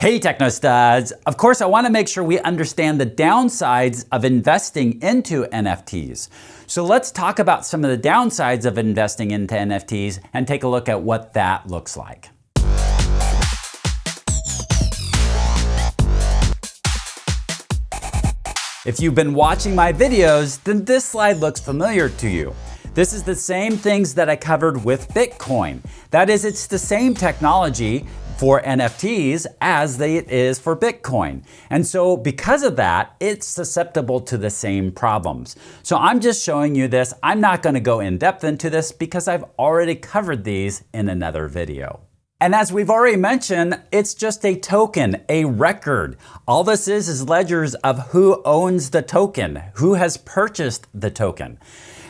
Hey Technostuds! Of course, I want to make sure we understand the downsides of investing into NFTs. So let's talk about some of the downsides of investing into NFTs and take a look at what that looks like. If you've been watching my videos, then this slide looks familiar to you. This is the same things that I covered with Bitcoin. That is, it's the same technology for NFTs as it is for Bitcoin. And so because of that, it's susceptible to the same problems. So I'm just showing you this. I'm not going to go in depth into this because I've already covered these in another video. And as we've already mentioned, it's just a token, a record. All this is ledgers of who owns the token, who has purchased the token.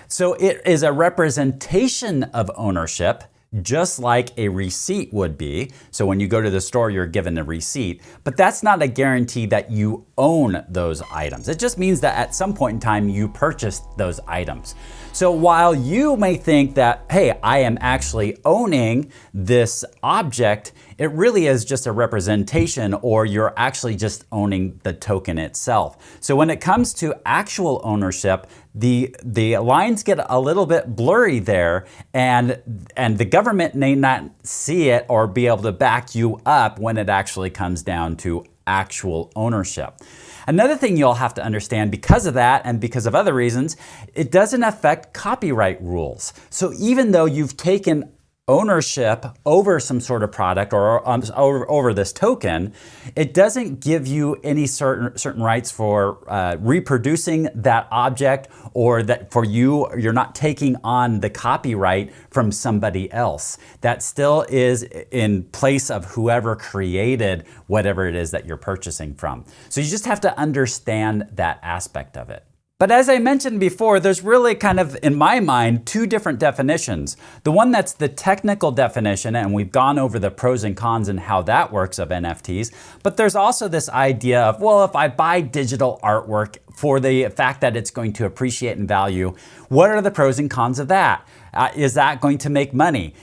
So it is a representation of ownership, just like a receipt would be. So when you go to the store, you're given a receipt, but that's not a guarantee that you own those items. It just means that at some point in time, you purchased those items. So while you may think that, hey, I am actually owning this object, it really is just a representation, or you're actually just owning the token itself. So when it comes to actual ownership, the lines get a little bit blurry there, and the government may not see it or be able to back you up when it actually comes down to actual ownership. Another thing you'll have to understand because of that and because of other reasons, it doesn't affect copyright rules. So even though you've taken ownership over some sort of product or over this token, it doesn't give you any certain rights for reproducing that object, or that you're not taking on the copyright from somebody else. That still is in place of whoever created whatever it is that you're purchasing from. So you just have to understand that aspect of it. But as I mentioned before, there's really kind of, in my mind, two different definitions. The one that's the technical definition, and we've gone over the pros and cons and how that works of NFTs. But there's also this idea of, well, if I buy digital artwork for the fact that it's going to appreciate in value, what are the pros and cons of that? Is that going to make money?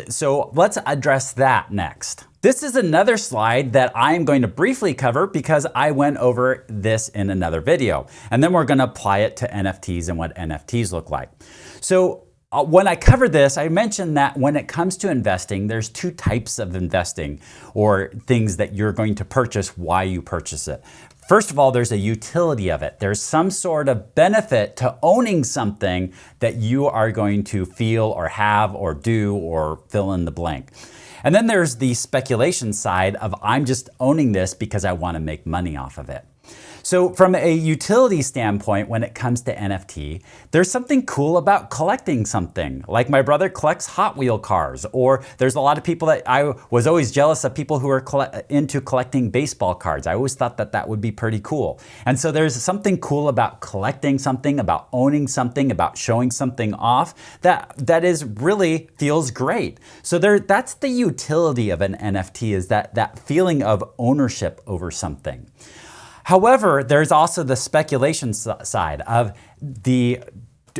So let's address that next. This is another slide that I'm going to briefly cover because I went over this in another video. And then we're going to apply it to NFTs and what NFTs look like. So when I covered this, I mentioned that when it comes to investing, there's two types of investing, or things that you're going to purchase, why you purchase it. First of all, there's a utility of it. There's some sort of benefit to owning something that you are going to feel or have or do or fill in the blank. And then there's the speculation side of, I'm just owning this because I want to make money off of it. So from a utility standpoint, when it comes to NFT, there's something cool about collecting something. Like my brother collects Hot Wheel cars, or there's a lot of people that I was always jealous of, people who are into collecting baseball cards. I always thought that that would be pretty cool. And so there's something cool about collecting something, about owning something, about showing something off that is really feels great. So that's the utility of an NFT, is that feeling of ownership over something. However, there's also the speculation side of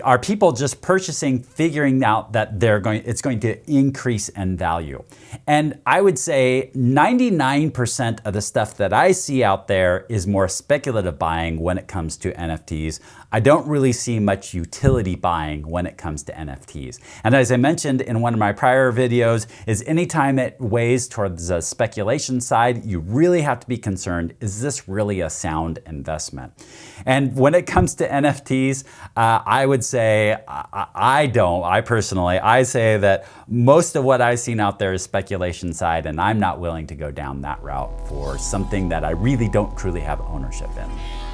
are people just purchasing, figuring out that it's going to increase in value. And I would say 99% of the stuff that I see out there is more speculative buying when it comes to NFTs. I don't really see much utility buying when it comes to NFTs. And as I mentioned in one of my prior videos, is anytime it weighs towards the speculation side, you really have to be concerned, is this really a sound investment? And when it comes to NFTs, I would say, I personally say that most of what I've seen out there is speculation side, and I'm not willing to go down that route for something that I really don't truly have ownership in.